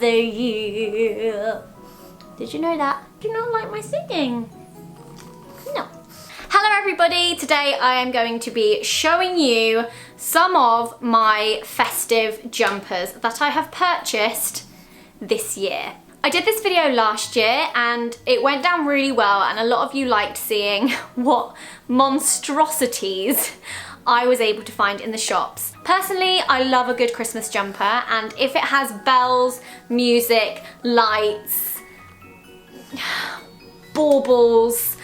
another year. Did you know that? Do you not like my singing? No. Hello everybody, today I am going to be showing you some of my festive jumpers that I have purchased this year. I did this video last year and it went down really well, and a lot of you liked seeing what monstrosities I was able to find in the shops. Personally, I love a good Christmas jumper, and if it has bells, music, lights, baubles,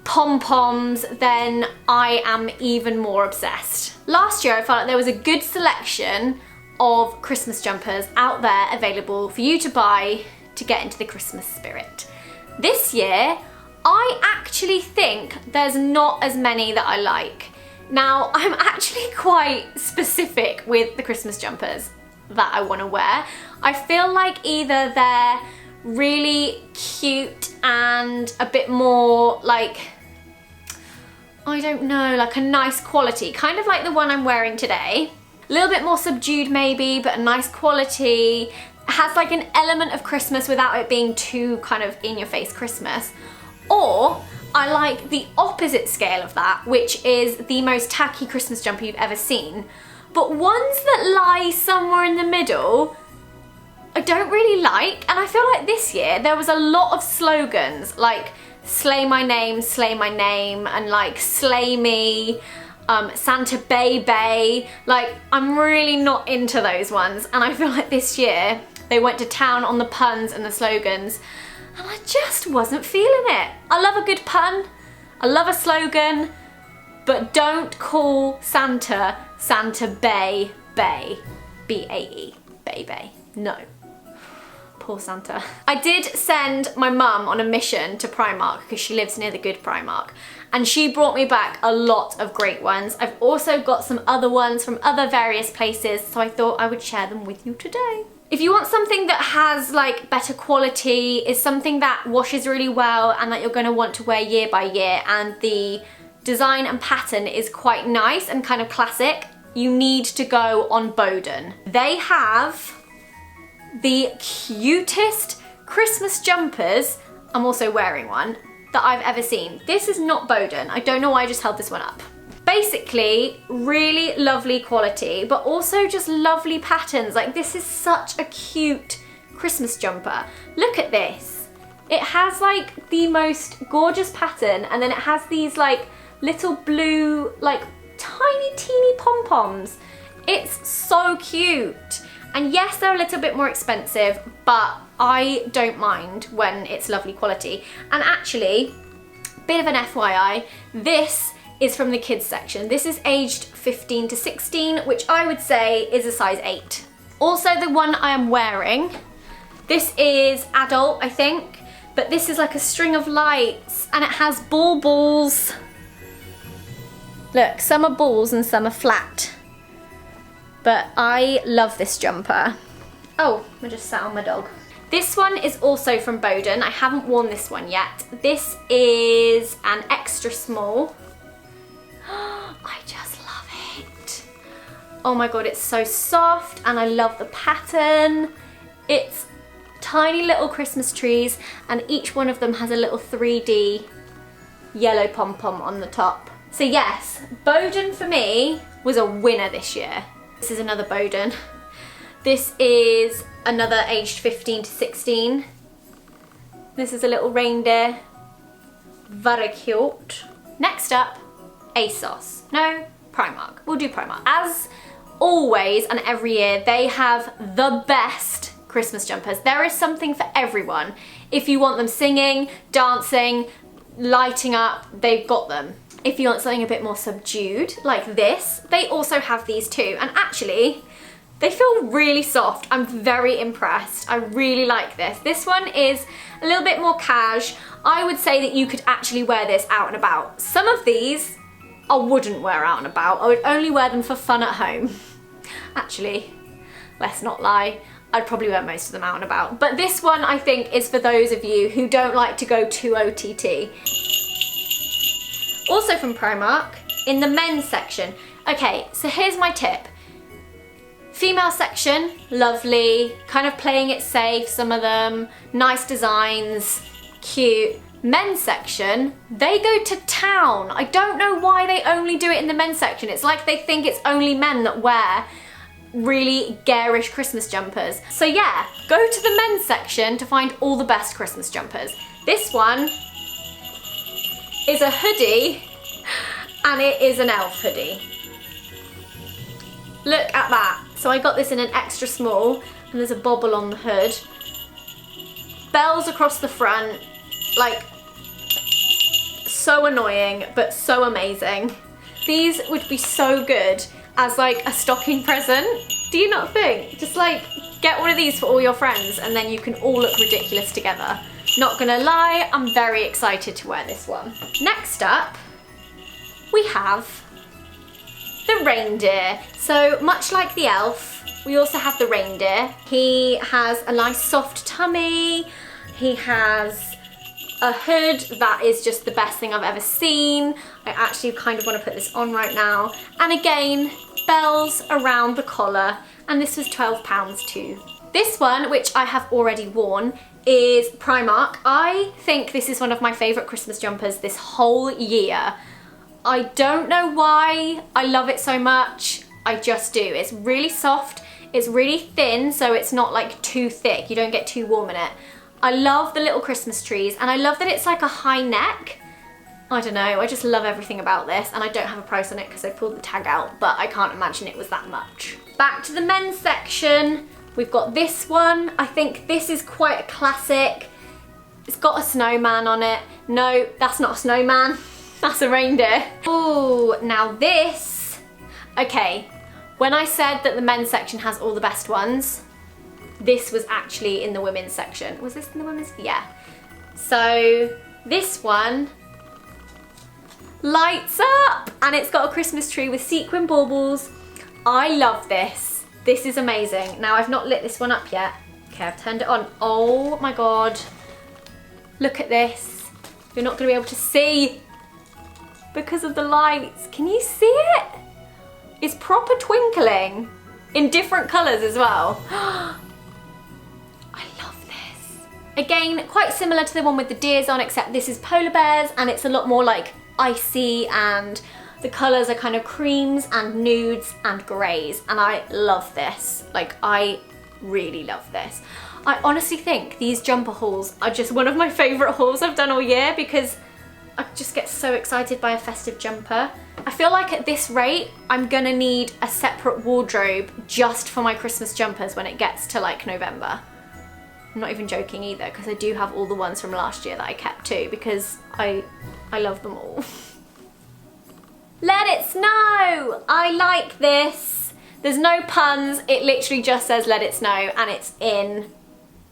pom-poms, then I am even more obsessed. Last year I felt like there was a good selection of Christmas jumpers out there available for you to buy to get into the Christmas spirit. This year, I actually think there's not as many that I like. Now, I'm actually quite specific with the Christmas jumpers that I want to wear. I feel like either they're really cute and a bit more like, I don't know, like a nice quality, kind of like the one I'm wearing today. A little bit more subdued maybe, but a nice quality. It has like an element of Christmas without it being too kind of in your face Christmas. Or I like the opposite scale of that, which is the most tacky Christmas jumper you've ever seen. But ones that lie somewhere in the middle, I don't really like. And I feel like this year there was a lot of slogans like slay my name, and like slay me, Santa Baby. Like, I'm really not into those ones, and I feel like this year they went to town on the puns and the slogans, and I just wasn't feeling it. I love a good pun, I love a slogan, but don't call Santa Santa Bay, B-A-E, Baby. No. Poor Santa. I did send my mum on a mission to Primark because she lives near the good Primark, and she brought me back a lot of great ones. I've also got some other ones from other various places, so I thought I would share them with you today. If you want something that has like better quality, is something that washes really well and that you're going to want to wear year by year, and the design and pattern is quite nice and kind of classic, you need to go on Boden. They have the cutest Christmas jumpers, I'm also wearing one, that I've ever seen. This is not Boden. I don't know why I just held this one up. Basically, really lovely quality, but also just lovely patterns. Like, this is such a cute Christmas jumper. Look at this. It has like the most gorgeous pattern, and then it has these like little blue, like tiny teeny pom-poms. It's so cute. And yes, they're a little bit more expensive, but I don't mind when it's lovely quality. And actually, bit of an FYI, this is from the kids section. This is aged 15 to 16, which I would say is a size 8. Also, the one I am wearing, this is adult, I think, but this is like a string of lights, and it has baubles. Look, some are balls and some are flat. But I love this jumper. Oh, I just sat on my dog. This one is also from Boden. I haven't worn this one yet. This is an extra small. I just love it. Oh my God, it's so soft, and I love the pattern. It's tiny little Christmas trees, and each one of them has a little 3D yellow pom-pom on the top. So yes, Boden for me was a winner this year. This is another Boden. This is another aged 15 to 16. This is a little reindeer. Very cute. Next up, Asos. No, Primark. We'll do Primark. As always and every year, they have the best Christmas jumpers. There is something for everyone. If you want them singing, dancing, lighting up, they've got them. If you want something a bit more subdued, like this, they also have these too. And actually, they feel really soft. I'm very impressed. I really like this. This one is a little bit more cash. I would say that you could actually wear this out and about. Some of these I wouldn't wear out and about. I would only wear them for fun at home. Actually, let's not lie. I'd probably wear most of them out and about. But this one, I think, is for those of you who don't like to go too OTT. Also from Primark, in the men's section. Okay, so here's my tip. Female section, lovely, kind of playing it safe, some of them, nice designs, cute. Men's section, they go to town. I don't know why they only do it in the men's section. It's like they think it's only men that wear really garish Christmas jumpers. So yeah, go to the men's section to find all the best Christmas jumpers. This one is a hoodie and it is an elf hoodie. Look at that. So I got this in an extra small and there's a bobble on the hood. Bells across the front, like so annoying but so amazing. These would be so good as like a stocking present. Do you not think? Just like get one of these for all your friends and then you can all look ridiculous together. Not gonna lie, I'm very excited to wear this one. Next up, we have the reindeer. So much like the elf, we also have the reindeer. He has a nice soft tummy. He has a hood that is just the best thing I've ever seen. I actually kind of want to put this on right now. And again, bells around the collar. And this was £12 too. This one, which I have already worn, is Primark. I think this is one of my favourite Christmas jumpers this whole year. I don't know why I love it so much. I just do. It's really soft. It's really thin, so it's not like too thick. You don't get too warm in it. I love the little Christmas trees and I love that it's like a high neck. I don't know, I just love everything about this and I don't have a price on it because I pulled the tag out, but I can't imagine it was that much. Back to the men's section, we've got this one. I think this is quite a classic. It's got a snowman on it. No, that's not a snowman, that's a reindeer. Oh, now this, okay, when I said that the men's section has all the best ones, this was actually in the women's section. Was this in the women's? Yeah. So this one lights up and it's got a Christmas tree with sequin baubles. I love this. This is amazing. Now I've not lit this one up yet. Okay, I've turned it on. Oh my God. Look at this. You're not gonna be able to see because of the lights. Can you see it? It's proper twinkling in different colors as well. Again, quite similar to the one with the deers on, except this is polar bears and it's a lot more like icy and the colours are kind of creams and nudes and greys and I love this. Like, I really love this. I honestly think these jumper hauls are just one of my favourite hauls I've done all year because I just get so excited by a festive jumper. I feel like at this rate, I'm gonna need a separate wardrobe just for my Christmas jumpers when it gets to like November. I'm not even joking either because I do have all the ones from last year that I kept too because I love them all. Let it snow! I like this. There's no puns, it literally just says let it snow and it's in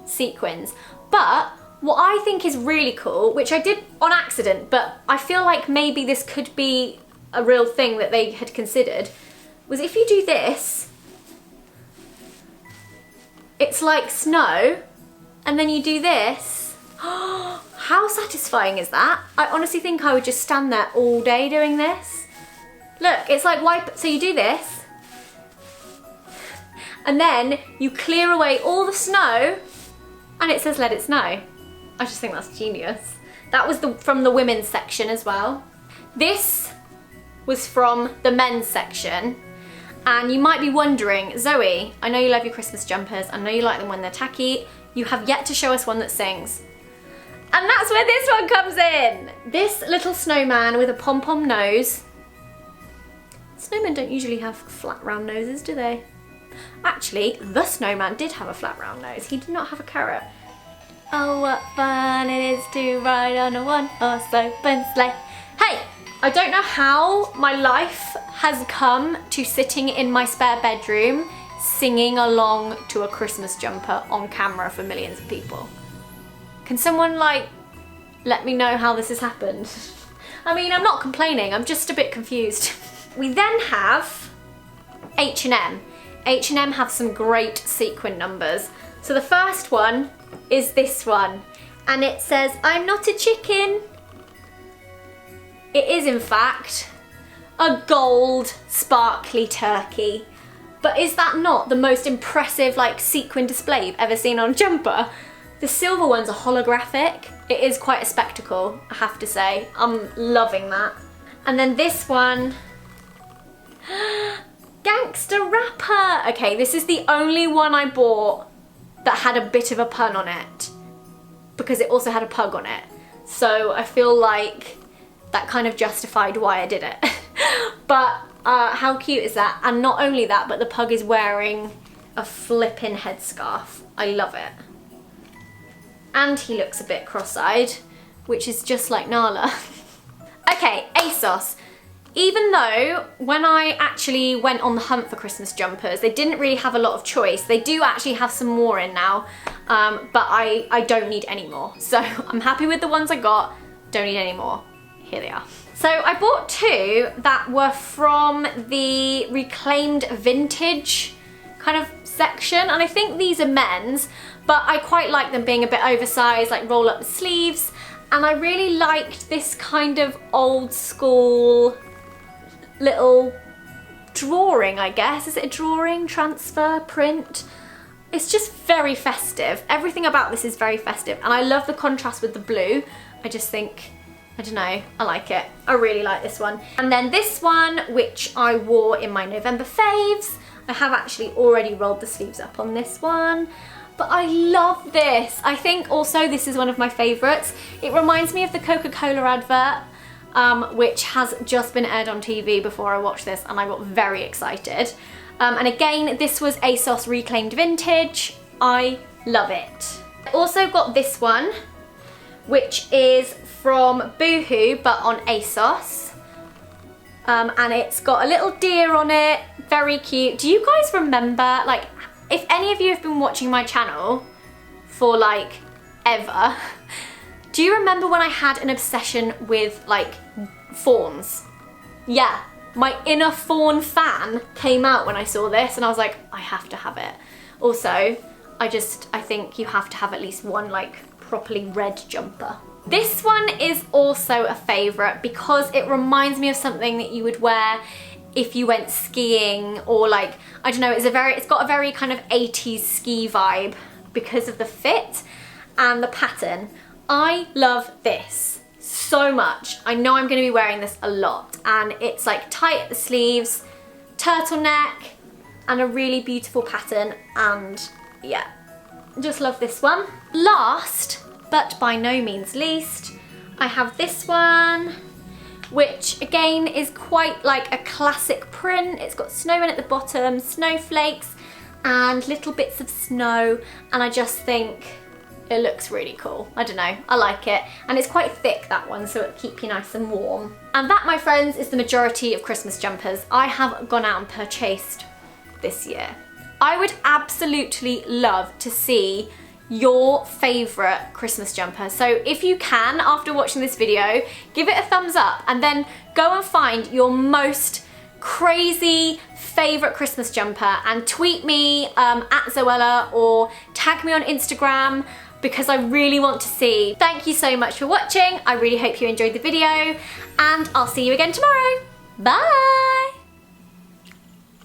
sequins. But what I think is really cool, which I did on accident, but I feel like maybe this could be a real thing that they had considered, was if you do this, it's like snow, and then you do this. How satisfying is that? I honestly think I would just stand there all day doing this. Look, it's like so you do this, and then you clear away all the snow, and it says let it snow. I just think that's genius. That was from the women's section as well. This was from the men's section. And you might be wondering, Zoe, I know you love your Christmas jumpers, I know you like them when they're tacky, you have yet to show us one that sings. And that's where this one comes in. This little snowman with a pom-pom nose. Snowmen don't usually have flat round noses, do they? Actually, the snowman did have a flat round nose. He did not have a carrot. Oh, what fun it is to ride on a one-horse open sleigh. Hey, I don't know how my life has come to sitting in my spare bedroom singing along to a Christmas jumper on camera for millions of people. Can someone like let me know how this has happened? I mean, I'm not complaining, I'm just a bit confused. We then have H&M. H&M have some great sequin numbers. So the first one is this one, and it says, I'm not a chicken. It is in fact a gold sparkly turkey. But is that not the most impressive like sequin display you've ever seen on a jumper? The silver ones are holographic. It is quite a spectacle, I have to say. I'm loving that. And then this one, Gangster Rapper. Okay, this is the only one I bought that had a bit of a pun on it, because it also had a pug on it. So I feel like that kind of justified why I did it. But how cute is that? And not only that, but the pug is wearing a flippin' headscarf. I love it. And he looks a bit cross-eyed, which is just like Nala. Okay, Asos. Even though when I actually went on the hunt for Christmas jumpers, they didn't really have a lot of choice. They do actually have some more in now, but I don't need any more. So I'm happy with the ones I got, don't need any more. Here they are. So I bought two that were from the reclaimed vintage kind of section, and I think these are men's, but I quite like them being a bit oversized, like roll up the sleeves, and I really liked this kind of old school little drawing, I guess. Is it a drawing, transfer, print? It's just very festive. Everything about this is very festive, and I love the contrast with the blue. I just think, I don't know, I like it. I really like this one. And then this one, which I wore in my November faves. I have actually already rolled the sleeves up on this one, but I love this. I think also this is one of my favorites. It reminds me of the Coca-Cola advert, which has just been aired on TV before I watched this, and I got very excited. And again, this was Asos Reclaimed Vintage. I love it. I also got this one, which is from Boohoo, but on Asos. And it's got a little deer on it, very cute. Do you guys remember, like, if any of you have been watching my channel for like ever, do you remember when I had an obsession with like fawns? Yeah, my inner fawn fan came out when I saw this, and I was like, I have to have it. Also, I think you have to have at least one like properly red jumper. This one is also a favourite because it reminds me of something that you would wear if you went skiing, or like, I don't know, it's got a very kind of 80s ski vibe because of the fit and the pattern. I love this so much. I know I'm going to be wearing this a lot, and it's like tight at the sleeves, turtleneck, and a really beautiful pattern, and yeah, just love this one. Last, but by no means least, I have this one, which again is quite like a classic print. It's got snow in at the bottom, snowflakes, and little bits of snow, and I just think it looks really cool. I don't know, I like it. And it's quite thick, that one, so it'll keep you nice and warm. And that, my friends, is the majority of Christmas jumpers I have gone out and purchased this year. I would absolutely love to see your favourite Christmas jumper. So if you can, after watching this video, give it a thumbs up, and then go and find your most crazy favourite Christmas jumper and tweet me at Zoella, or tag me on Instagram, because I really want to see. Thank you so much for watching. I really hope you enjoyed the video, and I'll see you again tomorrow. Bye!